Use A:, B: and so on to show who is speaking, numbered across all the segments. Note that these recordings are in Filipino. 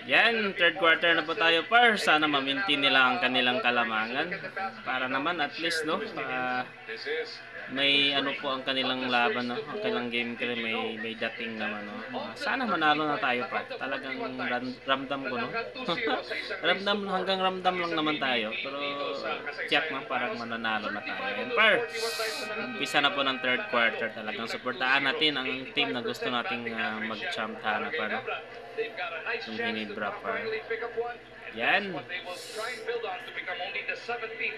A: Yan, third quarter na po tayo par. Sana ma-maintain nila ang kanilang kalamangan. Para naman at least no, may ano po ang kanilang laban no, ang kanilang game kasi may dating naman no. Sana manalo na tayo par. Talagang ramdam ko no. Ramdam lang naman tayo. Pero check na parang mananalo na tayo. And par, umpisa na po ng third quarter. Talagang suportahan natin ang team na gusto nating mag-champ na pa no. Yung hinidra par. Yan.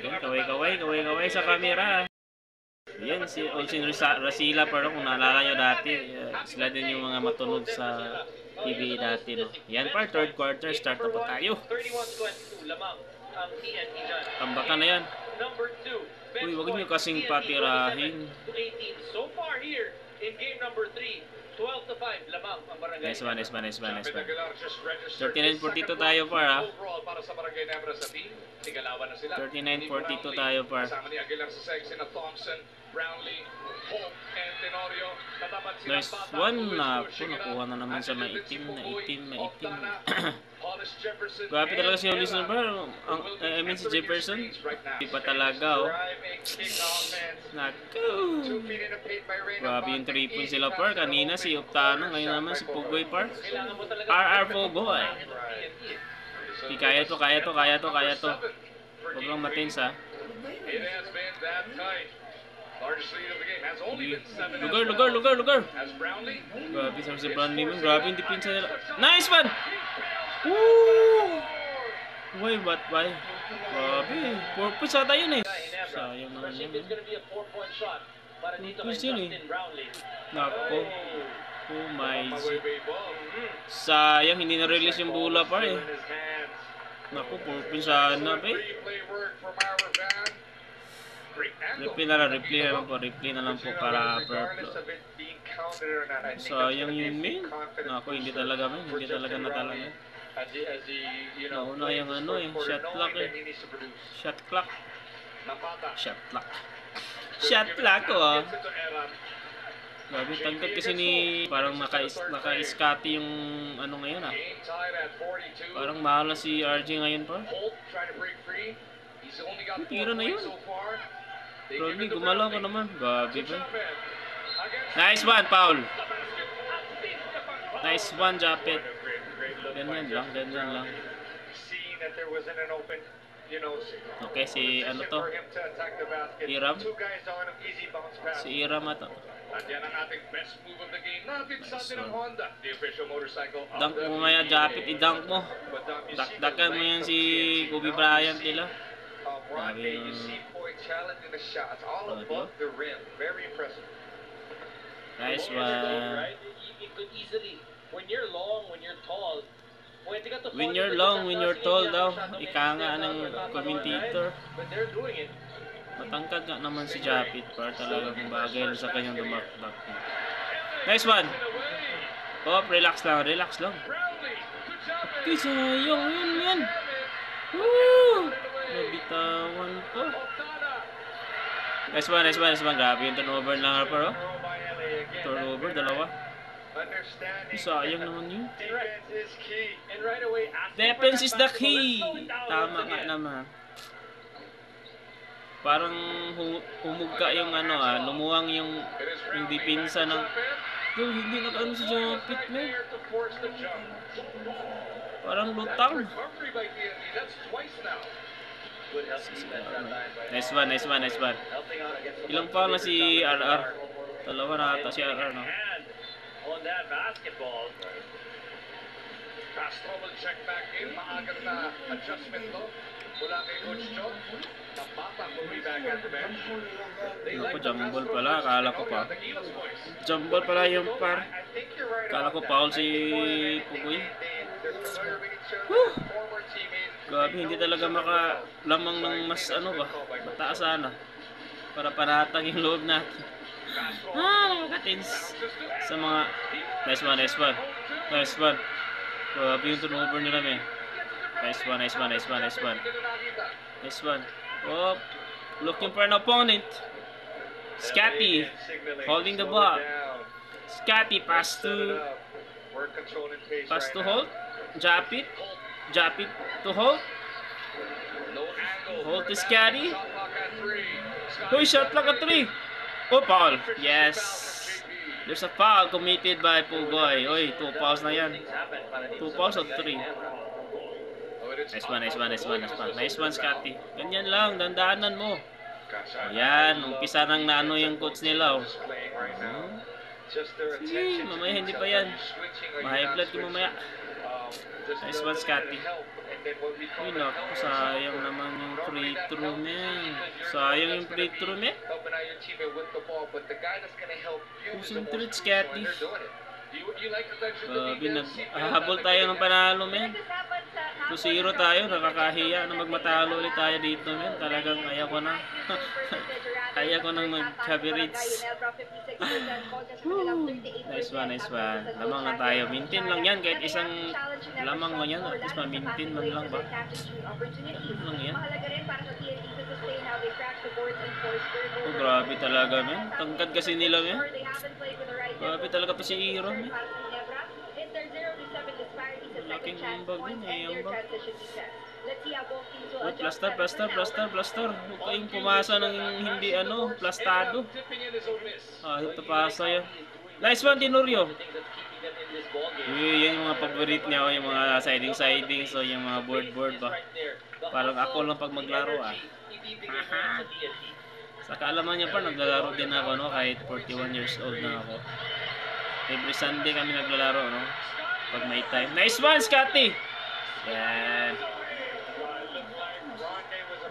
A: Yan, kaway sa camera. Yan, si Olsin Rasila pero kung naalala nyo dati, sila din yung mga matunog sa TV dati, no? Yan par, third quarter, start na po tayo. Tambakan na yan. Uy, wag nyo kasing patirahin.
B: So far here in game number 3, 12-5 lamang ang barangay.
A: Nice one. 39-42 tayo par ha. 39-42 tayo par. Nice one na po, nakuha na naman sa maitim. Grabe talaga si Olison par. I mean si Jefferson. Di pa talaga oh. Naku. Grabe yung 3 points sila par. Kanina si Optano, ngayon naman si Pugoy par. RR Pugoy. Di kaya to. Huwag lang matins ha. Lugar. Grabe si Brownlee mo. Grabe yung dipinsa nila. Nice one! Woo! Uy, ba't ba? Grabe. 4 points ata yun eh. Sayang naman yun. 4 points yun eh. Nako. Oh my God. Sayang, hindi na-release yung bola pa eh. Naku, 4 points sana pa eh. Replay na lang po para purple. Sayang yun main. Naku, hindi talaga natalaga. Nauna yung ano eh, shot clock oh. Grabe, tangkad kasi ni parang naka-iskati yung ano ngayon ah. Parang mahala si RJ ngayon pa. Tira na yun. Rodney, gumalaw ko naman. Grabe ba? Nice one, Paul. Nice one, Japet. Ganyan lang. Okay, si ano to? Iram? Si Iram ato. Dunk mo maya, Japet. I-dunk mo. Dakdakan mo yan si Kobe Bryant nila. Nice one.
B: When you're long, when you're tall,
A: when you're tall daw. Ika nga ng commentator. Matangkad nga naman si Japit par, talagang bagay sa kanyang dumakdak. Nice one. Oh, relax lang. Okay, sayang yun. Woo! Nabitawan po. Nice one. Grabe yung turnover lang par oh. Turnover, dalawa. Sayang naman yun. Defense is the key. Tama nga naman. Parang humugka yung ano lumuwang yung depensa ng hindi nakaano si Japit mo. Parang lutang. Nice one. Ilang pa na si RR? Dalawa na ata si RR no?
B: On that basketball. Castro will check back in. Maagang na adjustment to. Mula kay Coach John. Napata will be back at the bench.
A: Ako, jumble pala. Akala ko pa. Jumble pala yung par. Akala ko foul si Pugoy. Grabe, hindi talaga makalamang ng mas mataas sana. Para panatang yung loob natin. Nakakatins sa mga nice one. Grabe yung turnover nila men. Nice one. Oh, looking for an opponent. Scotty holding the ball. Scotty pass to Holt. Drop it. Drop it to Holt.
B: No angle.
A: Holt is carry.
B: Shot clock at 3.
A: Hoy, shot clock at 3. Oh, foul. Yes.
B: JB.
A: There's a foul committed by Pugoy. Oy, 2 fouls na yan. 2 fouls or 3?
B: Oh, and it's
A: Nice one, nice one, nice one, nice one. Nice one, Scotty. Ganyan lang, dandaanan mo.
B: Gosh,
A: Ayan, umpisa nang naano yung coach nila. Oh.
B: playing right now. Just their
A: Sige,
B: attention to
A: mamaya hindi pa
B: details.
A: yan.
B: Are you switching? Are you
A: Mahigh
B: not
A: blood ka mamaya.
B: Just
A: Nice
B: the
A: one, Scotty.
B: help. And then what we call
A: Uy,
B: the
A: naku,
B: help.
A: sayang naman yung free throw niya. Sayang yung free throw niya.
B: Helping out your teammate with the ball, but the guy that's gonna help you is the most
A: Concentrate,
B: crucial,
A: Scotty.
B: and they're doing it. You like the tension to
A: Grabe,
B: details?
A: naghahabol tayo ng panalo, men. 2-0 tayo, nakakahiya na magmatalo ulit tayo dito, men. Talagang ayaw ko na. Ayaw ko nang mag-coverage. Nice one, nice one. Lamang na tayo. Maintain lang yan, kahit isang lamang lang yan. At least ma-maintain man lang ba? Lang yan. Oh, grabe talaga, men. Tangkad kasi nila, men. Grabe talaga to si Iro, men. Laking ambag din eh, ambag. Wait, plaster, plaster, plaster, plaster. Huwag kayong pumasa ng hindi ano, plastado. Ah, ito pasa yan. Nice one, Tenorio. Yan yung mga favorite niya, yung mga siding, so yung mga board ba. Parang ako lang pag maglaro ah. Sa kaalaman niya pa, naglalaro din ako no, kahit 41 years old na ako. Every Sunday kami naglalaro no, pag may time. Nice one, Scotty! Yan.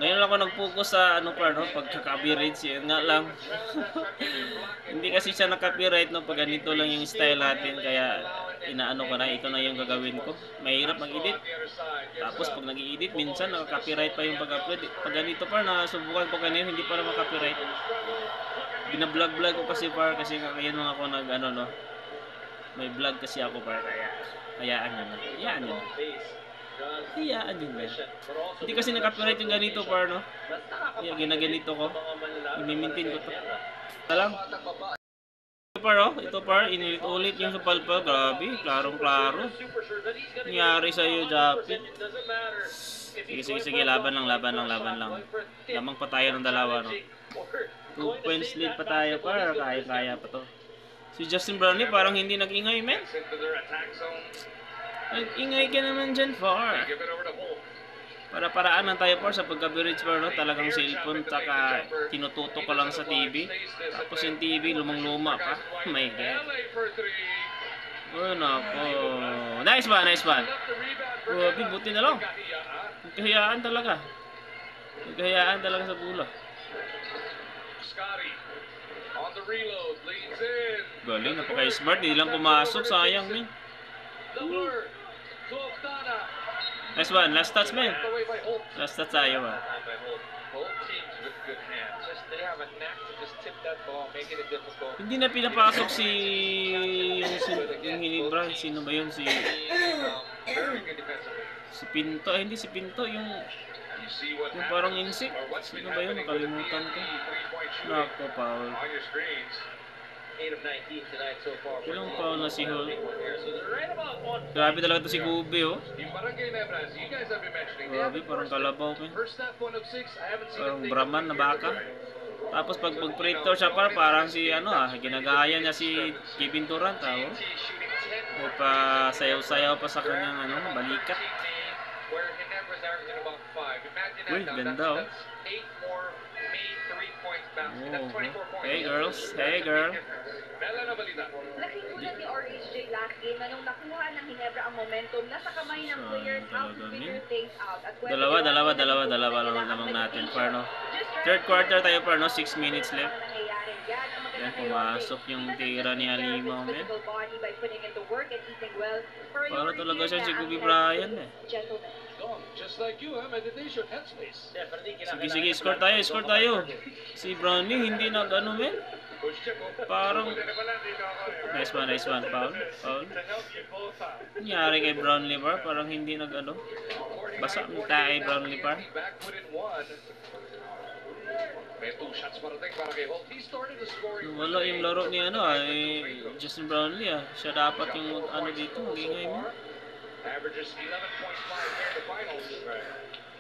A: Ngayon lang ako nag-focus sa ano pa no, pagka-copyright siya nga lang. Hindi kasi siya na-copyright no, pag ganito lang yung style natin, kaya inaano ko na, ito na yung gagawin ko. Mahirap mag-edit. Tapos pag nag-i-edit, minsan naka-copyright pa yung pag-upload. Pag ganito pa, nasubukan ko kanina, hindi pa na maka-copyright. Binablog-vlog ko kasi par, kasi ngayon lang ako nag ano no. May vlog kasi ako par, kaya hayaan nyo na. Hayaan nyo na. Hayaan nyo na. Hindi kasi na-copyright yung ganito par no. Kaya ginaganito ko. I-maintain ko to. Talang. Ito par oh, ito par, inilit-ulit yung supalpal. Grabe, klarong-klaro. Nangyari sa'yo, Japit. Sige, laban lang. Lamang pa tayo ng dalawa no. 2 points lead pa tayo par, kaya pa to. Si Justin Brownlee parang hindi nag-ingay, men. Nag-ingay ka naman dyan, far. Para-paraan lang tayo, par, sa pagka-beverage bar, no? Talagang cellphone, taka tinututo ko lang sa TV. Tapos yung TV, lumang-luma pa. Oh my God. Oh, nako. Nice one. Grabe, buti na lang. Nagkahiyaan talaga sa bola.
B: Scotty on the reload, leads in.
A: Galing, napaka-smart. Hindi lang pumasok. Sayang, men.
B: Number to Octana.
A: Nice one. Last touch, men.
B: Away by Holt.
A: Last touch tayo, ah.
B: Both teams with good hands. They have a knack to just tip that ball, making it difficult.
A: Hindi na pinapasok yung Hinibra. Sino ba yun?
B: Very good defensively.
A: Si Pinto. Hindi si Pinto. Yung
B: You see what
A: yung parang insik. Sino ba yun? Nakalimutan ko. Nako, foul.
B: On your screens.
C: 8 of 19 tonight so far.
A: Ilang foul na si Hall.
C: So they're right about on.
A: Grabe talaga to si Gube, oh.
B: Yung Barangay Nebras, you guys have been mentioning.
A: Grabe, parang kalabaw, men.
B: First half 1 of 6. I haven't seen
A: Parang
B: them take
A: Brahman na baka. Tapos pag mag-pretor siya par, parang si ano ginagaya niya si Kevin Durant, oh. May pa sayaw-sayaw pa sa kanyang ano, balikat.
B: Where Ginebras averaging about 5. Imagine
A: Uy,
B: that now.
A: ganda, oh.
B: That's 8 more made 3 points basket. That's 24 points.
A: Hey, girls. Hey, girl.
B: Bella na balita.
D: Laking ulat ni RHJ last game na nung nakuha ng Ginebra ang momentum, nasa kamay ng players how to figure things out. At
A: Dalawa lang naman natin par, no. Third quarter tayo par, no. 6 minutes left. Yan, pumasok yung tira ni Alimaw, men. Para talaga siya si Kobe Bryant, eh.
B: Just like you, meditation headspace.
A: Sige, score tayo. Si Brownie hindi nag-ano, men. Parang nice one, foul. Nangyari kay Brownlee par, parang hindi nag-ano. Basa ang tayo Brownlee par.
B: Back within 1. May 2 shots parating para kay Holt. He started the scoring.
A: Wala yung laro ni Justin Brownlee, ah. Siya dapat yung ano dito, mag-ingay mo.
B: Averages 11.5 here in the finals.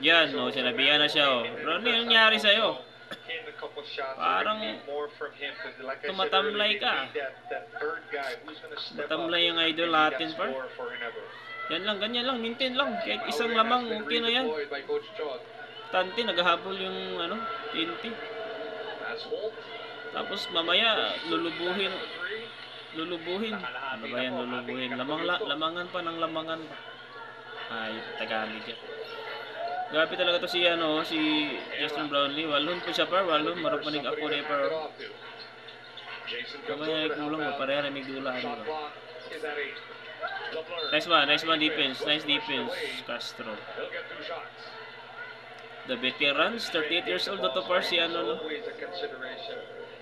A: Yan, no, sinabihan na siya, oh. Ronnie, anong nangyari sa'yo?
B: Getting a couple shots.
A: Parang
B: We need more from him because, like I said
A: tumatamlay
B: earlier,
A: ka.
B: we need that third guy who's gonna step up
A: Matamlay yung idol
B: and be
A: natin,
B: that
A: par.
B: scorer for Ginebra.
A: Yan lang, ganyan lang, maintain lang. Kahit isang
B: Power
A: lamang,
B: has been
A: okay na yan.
B: redeployed by Coach Chod.
A: Tanti, naghahabol yung, ano, TNT.
B: As Holt.
A: Tapos mamaya, lulubuhin.
B: Three.
A: Lulubuhin. Ano ba yan, lulubuhin? Lamangan pa ng lamangan pa. Ay, Tagalog yan. Grabe talaga to si, ano, si Justin Brownlee. Walon po siya par, walon. Marupanig ako rin par. Kamaya kulang mo, pareha na may dula.
B: Shot
A: Ano ba?
B: clock is at 8.
A: Nice one defense. Nice defense, Castro.
B: He'll get 2 shots.
A: The veterans, 38 years old na to par, si ano, no?
B: Always a consideration.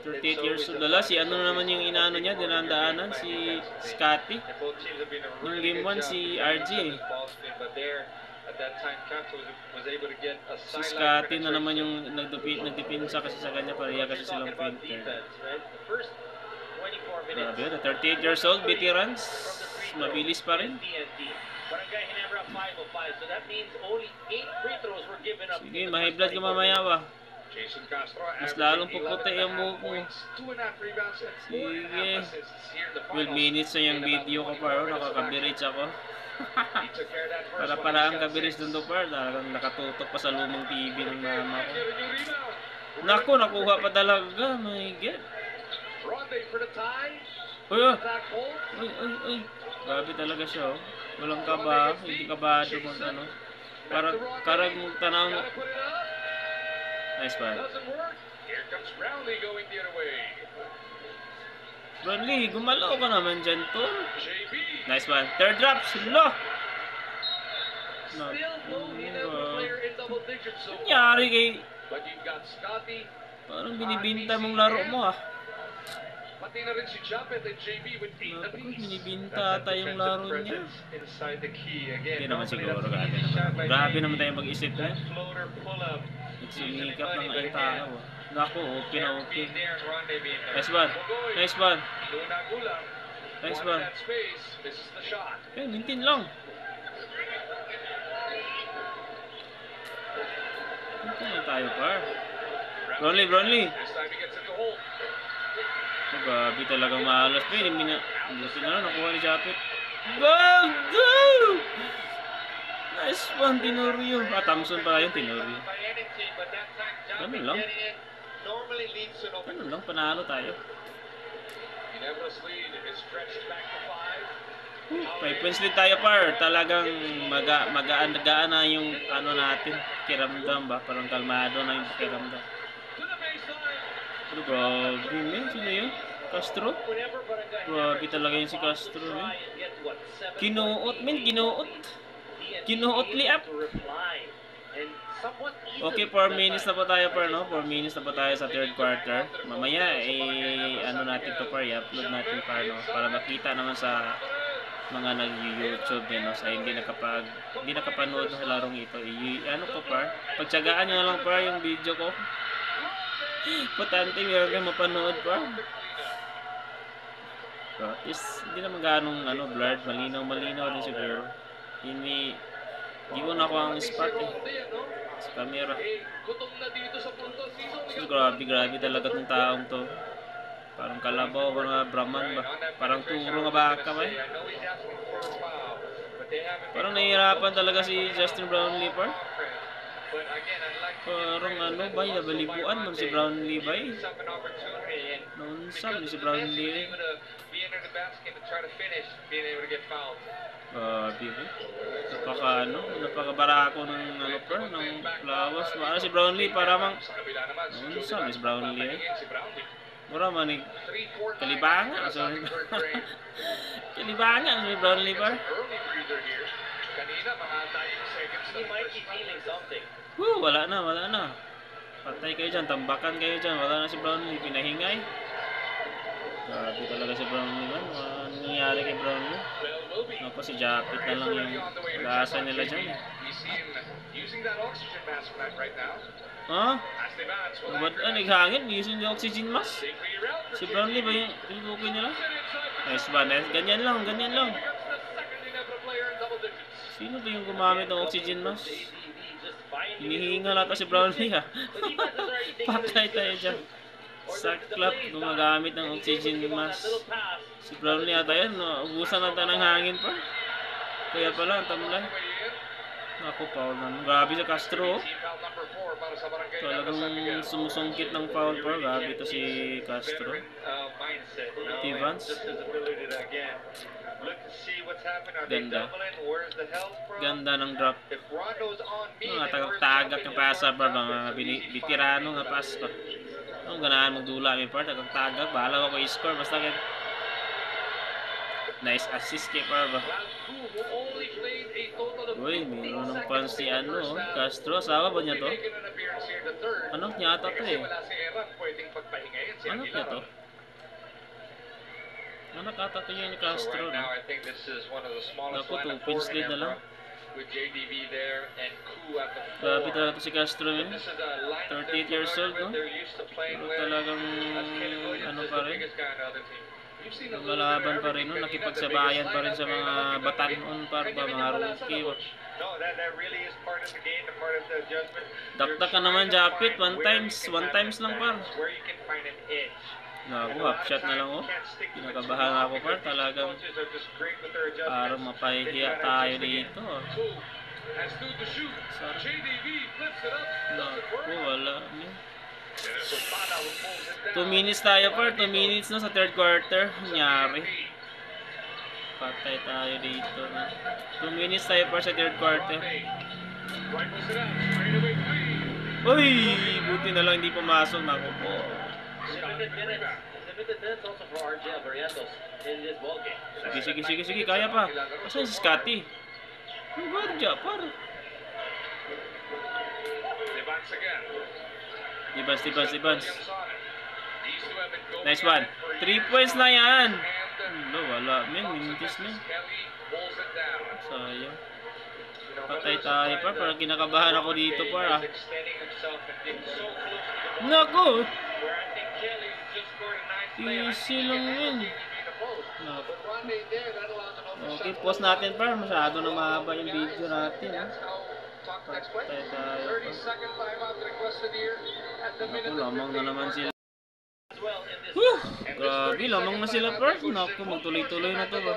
A: 38 years old lala, si ano naman yung inaano niya, dinandaanan, si Scotty.
B: And both teams have been a
A: Nung
B: really
A: game
B: good
A: 1,
B: job
A: si
B: defending
A: RG
B: on
A: eh.
B: this ball screen, but there, at that time, Canto was able to get a
A: Si
B: sideline
A: Scotty na
B: penetration.
A: naman yung nagdipinsa kasi sa kanya, pareha kasi silang
C: Talking about
A: painter.
C: defense, right? The first 24 minutes.
A: Grabe, 38 years old, veterans, mabilis pa rin.
C: TNT. Barangay Ginebra 5 of 5. So that means only 8 free throws were given up.
A: Sige, mahiblad ka mamaya ba?
B: Jason Castro
A: Mas
B: averaging
A: lalong puputi
B: 11.5
A: yung buhok mo.
B: points, 2.5 rebounds, and 4.5
A: Sige.
B: assists here in the
A: 12
B: finals.
A: minutes na yung
B: In about
A: video ko
B: 24
A: par,
B: minutes of action.
A: nakakabirage ako.
B: He took care of that first
A: Para
B: one.
A: para
B: He's
A: ang
B: got
A: kabirage
B: 6.
A: dun to par, talagang nakatutok pa sa lumang TV ng mama ko.
B: Get a new rebound.
A: Naku, nakuha pa talaga, my God.
B: Ronde for the tie.
A: Uy, oh.
B: Attack Holt.
A: Uy. Grabe talaga siya, oh. Walang kaba, hindi kabado mag ano. Karag mong tanaw mo.
B: Gotta put it up.
A: Nice one.
B: Doesn't work. Here comes Brownlee going the other way.
A: Brownlee, gumalaw ka naman dyan, tol.
B: JB.
A: Nice one. Third drop, slow.
B: Still no Ginebra player in double digits so far.
A: Nangyari kay...
B: But you've got Scotty.
A: Parang binibinta mong laro mo, ah.
B: Pati na rin si Japet and JB with 8
A: Naku,
B: apiece.
A: binibinta ata yung laro niya.
B: Inside the key again.
A: Hindi naman
B: Normally,
A: siguro,
B: that's
A: grabe
B: easy shot
A: naman.
B: by
A: Grabe
B: JB.
A: naman tayo mag-isip na.
B: That floater pull-up.
A: Nagsumikap ng ay tao, ah. Naku, okay na okay.
B: Being there, Ronde being there.
A: Nice one.
B: Bogoy.
A: Nice one.
B: Luna Gulang.
A: Nice
B: Wanted
A: one.
B: that space. Misses the shot.
A: Okay, mintin lang. Mintin lang tayo, par. Brownlee.
B: This time he gets it to Holt.
A: Grabe talagang maalas pa yun. Buti na lang, nakuha ni Japet. Go! Nice one, Tenorio. Thompson pa yun, Tenorio.
B: By anything, but that time Japet
A: Ganun lang.
B: getting it normally leads to an open.
A: Ano lang, panalo tayo.
B: Ginebra's lead is stretched back to 5.
A: 5 points lead tayo, par. Talagang magaan na yung ano natin, kiramdam ba? Parang kalmado na yung kiramdam.
B: To the baseline.
A: Pero grabe, man. Sino yun? Castro?
C: Whenever Barangay
A: Grabe
C: Ginebra
A: talaga yun si
C: wants to
A: Castro,
C: try
A: man.
C: and get, what, 7
A: Kinuot, man. Kinuot.
C: TNT
A: Kinuot
C: able
A: liap.
C: to reply. And somewhat easily
A: Okay,
C: that
A: 4 minutes na
C: time.
A: po tayo, par, no? 4 minutes na po tayo sa third quarter. Mamaya, ano natin to, par, i-upload natin, par, no? Para makita naman sa mga nag-YouTube, no? Sa hindi nakapanood ng larong ito. Ano ko, par? Pagtsagaan nyo na lang, par, yung video ko. Potante, meron kayo mapanood, par. So, at least, hindi naman ganong, blurred. Malinaw din siguro. Hindi ko na ako ang spot, eh. Sa camera.
B: Gutom na dito sa punto season.
A: So, grabe talaga tong taong to. Parang kalabaw, mga Brahman ba? Parang turo nga baka ba eh? Parang nahihirapan talaga si Justin Brownlee par. Parang ano ba, nabalibuan man si Brownlee ba eh? Naunsam ni si Brownlee eh. Grabe eh. Napakabarako ng par, ng lawas. Ano si Brownlee para mang naunsam ni si Brownlee eh. Mura man eh. Kalibangan. Sorry. Kalibangan si Brownlee par.
C: He might be feeling something.
A: Wala na. Patay kayo dyan, tambakan kayo dyan. Wala na si Brownlee, pinahingay. Grabe talaga si Brownlee man. Ano nangyari kay Brownlee? Ano pa si Japet na lang yung lasa nila dyan.
B: Using that oxygen mask right now.
A: Ha?
B: As they bounce,
A: Ba't naghangin? Using the oxygen mask? Si Brownlee ba yung pinubukoy nila? Nice one. Ganyan lang.
B: becomes the second Ginebra player in double digits.
A: Sino ba yung gumamit ng oxygen mask?
C: JDB just finding
A: Hinihinga nata si Brownlee ha.
C: The defense is already taking
A: Patay
C: the
A: tayo dyan. Saklap gumagamit ng oxygen mask. Si Brownlee ata yan, no? Ubusan nata ng hangin pa. Kaya pala, ang tamlay. Naku, foul na. Grabe sa Castro.
B: Team foul number 4 para sa Barangay
A: Talagang
B: San Miguel.
A: sumusungkit ng foul pa. Grabe to si Castro.
C: mindset, you know,
A: Evans.
C: and just his ability to again look to see what's happening. Are they
A: Ganda.
C: doubling? Where's the help from?
A: Ganda ng drop.
B: If Rondo's on me,
A: Mga
B: then where's
A: tagak
B: the
A: ng pasa pa. Mga bitirano nga pas pa. Ang ganahan magdula may part. Tagak. Bahala ko i-score. Basta kayo. Nice assist kay Parva.
B: Lalku, who only played a total of
A: Uy,
B: 15
A: mayroon ng
B: seconds
A: pan si
B: in the
A: ano,
B: first half.
A: Castro. Asawa ba niya to?
B: Only making an appearance here in the third.
A: Anak niya ata to
B: Kasi
A: eh.
B: wala si Eran, pwedeng pagpahingayin si
A: Anak niya
B: Aguilar.
A: to? Anak ata to yun ni
B: So
A: Castro.
B: right now,
A: No?
B: I think this is one of the smallest
A: Naku,
B: lineup
A: two-pins
B: for
A: lead na lang.
B: Ginebra, with JDB there and Ku at the
A: Grabe
B: 4.
A: talaga to si Castro yun.
B: This is a lineup
A: 38 years old, no?
B: they're used to playing
A: Pero
B: with.
A: talagang
B: As Caleb Williams
A: ano
B: is
A: pa
B: the
A: rin.
B: biggest guy on the other team. You've seen a little bit of
A: Lumalaban pa rin
B: everything
A: no,
B: kanina,
A: nakipagsabayan
B: the
A: pa rin
B: biggest
A: sa mga
B: lineup,
A: batanon para ba, mga rookie.
B: No, that really is part of the game, and part of the adjustment.
A: Dakdak ka naman, Japit. One times lang par.
B: Where you can find an edge.
A: Naku, half shot na lang oh. Kinakabahan ako par. Talagang para mapahihiya tayo dito.
B: Has two to shoot.
A: Sorry.
B: JDB flips it up. Doesn't
A: Naku,
B: work.
A: wala.
B: And it's Osana who pulls it
A: 2
B: down.
A: minutes tayo par. 2 minutes na sa third quarter. Nangyari. Patay tayo dito. 2 minutes tayo par sa third quarter.
B: Rifles it out. Straight away three.
A: Uy! Buti na lang hindi pumasok. Naku po.
C: Limited minutes also for RJ Barrientos in this ballgame.
A: Sige. Kaya pa. Asan si Scotty? Ang ganda par.
B: Evans again.
A: Ibans.
B: Williams on it. These two have been going
A: Nice
B: at
A: one.
B: it for
A: 3
B: years
A: points
B: now.
A: na yan.
B: And,
A: Wala. Men, minitis na.
B: Kelly pulls it down.
A: Sayang.
B: You know,
A: Patay
B: Miller
A: tayo
B: supplied
A: par. Parang kinakabahan ako dito par ah.
B: is extending himself and getting so close to the ball.
A: Naku!
B: Where I think Kelly just scored a nice play. I
A: Easy
B: think he
A: lang
B: can
A: yun.
B: handle JDB in the post.
A: Naku.
B: But Ronde there, that allows an open
A: Okay,
B: shot.
A: pause natin par. Masyado na mahaba yung video natin ah.
B: That's how talk next play.
A: Patay tayo
B: 30-second timeout requested here at the
A: Naku,
B: minute.
A: lamang na naman sila.
C: As well in this
A: Whew! Grabe, lamang na sila par. Naku, magtuloy-tuloy na to ba.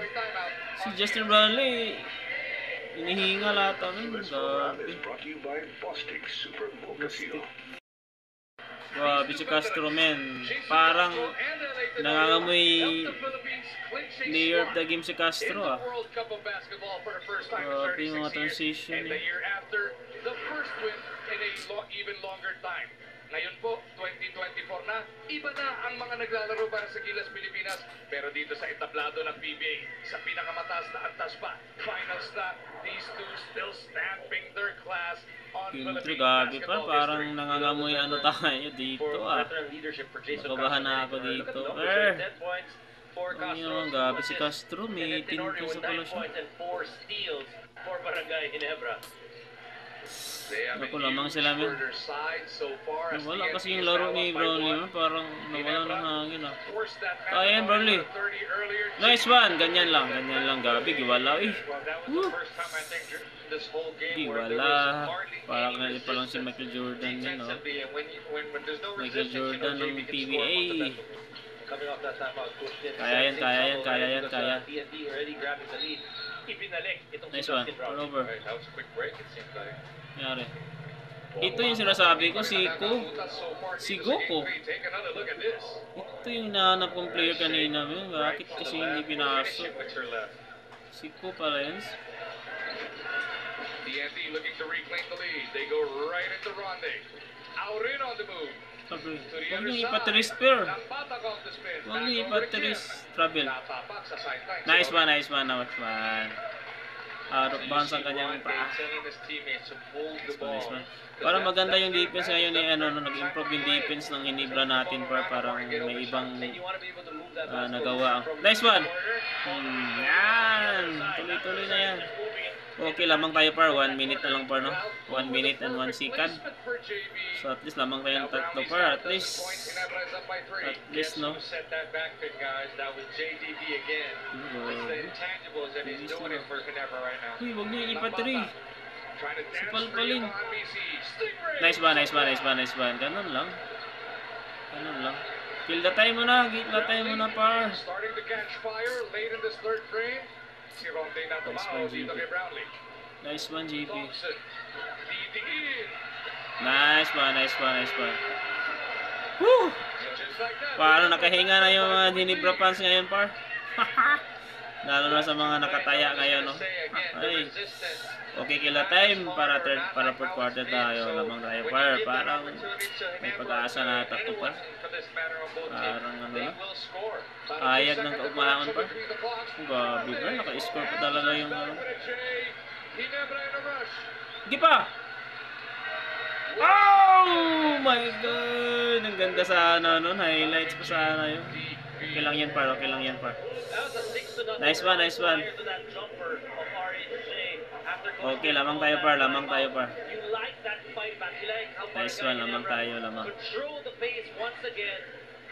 A: Si Justin Brownlee, inihinga lahat amin. Grabe. Grabe si Castro men. Parang nangangamoy player of the game si Castro ah. Grabe yung mga transition
B: And the
A: niya.
B: year after, the first win in a even longer time. Ngayon po, 2024 na, iba na ang mga naglalaro para sa Gilas Pilipinas. Pero dito sa etablado ng PBA, sa pinakamataas na antas pa, finals na, these two still stamping their class on
A: Yung
B: Philippine
A: grabe pa,
B: basketball
A: parang
B: history.
A: nangangamoy ano tayo dito ah.
C: leadership for Jason
A: Nakabahan na
C: Castro.
A: ako
C: Look at
A: dito.
C: the numbers, 10
A: Eh!
C: points for
A: Ano
C: Castro.
A: yun, grabe si Castro,
C: And
A: may
C: then
A: 10
C: Tenorio
A: points
C: with
A: na pala
C: 9
A: siya.
C: points and 4 steals for Barangay Ginebra.
B: They haven't
A: Naku, lamang
B: used
A: sila men.
B: further side so far as
A: Nawala
B: the
A: kasi
B: NC
A: yung
B: is
A: laro
B: now
A: ni
B: up by
A: Brownlee
B: one.
A: man, parang nawala ng hangin ah.
B: Forced that
A: Kaya yan, Brownlee.
B: for 30 earlier.
A: Nice one, ganyan lang, gabi, giwala eh.
B: Well, that was
A: Woo!
B: the first time I think during this whole game
A: Di
B: where there
A: wala.
B: was hardly
A: Parang
B: any
A: ngayon pa lang si
B: resistance
A: Michael Jordan yun, no?
B: defensively, and when there's no
A: Michael
B: resistance,
A: Jordan ng
B: JB can
A: PBA.
B: score multiple.
C: Coming off that timeout, Coach Nick.
A: Kaya yan, kaya.
C: TNT already grabbing the lead. Ibinalik itong
A: Nice
C: si
A: one,
C: Justin Brown.
A: turnover.
B: Right, that was a quick break, it seems like.
A: Nangyari. Ito yung sinasabi ko, si Goku.
B: Take another look at this.
A: Ito yung nahanap kong player kanina, man. Bakit
B: Right from
A: kasi
B: the
A: hindi
B: left,
A: pinasok?
B: finishing with her left.
A: Si Ko pala yun.
B: TNT looking to reclaim the lead. They go right into Ronde. Out in on the move.
A: Sabi,
B: To the
A: huwag
B: other
A: niyo
B: side.
A: ipatrice pair.
B: Nampatak off the spin.
A: Huwag
B: Back
A: niyo
B: over to
A: ipatrice
B: Kim.
A: travel.
B: Natapak sa sideline.
A: Nice
B: So,
A: one, nice one, nice one. Out of bounds ang kanyang
B: Ronde
A: paa.
B: telling his teammates to hold the
A: Nice one, nice
B: ball.
A: one. Parang maganda yung defense ngayon ni ano, nag-improve yung defense ng Hinebra natin para parang may ibang
C: And you want to be able to move that
A: nagawa.
C: from
A: Nice one!
C: corner.
A: Yan! Tuloy-tuloy na yan.
C: Moving it
A: Okay, lamang tayo par. 1 minute na lang par, no? 1 minute and 1 second.
B: For JB.
A: So at least lamang tayo ng tatlo par. At least, no?
C: Set that back pin, guys. That was JDB again. It's the intangibles, and he's doing it for Ginebra right now.
A: Uy, huwag niyo ipa-3.
B: Trying to dance
A: Palpalin.
B: free on BC. Stingray.
A: Nice one, nice one, nice one, nice one. Ganun lang. Ganun lang. Kill the time mo na. Kill the time mo na par.
B: Starting to catch fire late in this third frame. Si Ronde na
A: Nice
B: tumao
A: one,
B: dito
A: JB.
B: kay Brownlee.
A: Nice one, JP.
B: Thompson. Titingin.
A: Nice one, nice one, nice one. Woo!
B: Just like that.
A: Parang nakahinga na yung mga Ginebra fans ngayon, par. Lalo na sa mga nakataya ngayon, no? Ay. Okay, kila time para fourth quarter tayo. Lamang tayo, par. Parang may pag-aasa na tatlo pa. Parang ano na. Hayag ng kaugmahan, par. Gabi, par. Naka-score pa talaga yung ano. Di pa! Oh my God! Ang ganda sa ano nun. Highlights pa sana yun. Okay lang yan, par. Okay lang yan, par. Nice one, nice one. Okay, lamang tayo, par. Lamang tayo, par. Nice one, lamang tayo, lamang.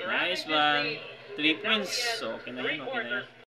A: Nice one. 3 points. So, okay na yan, okay na yan.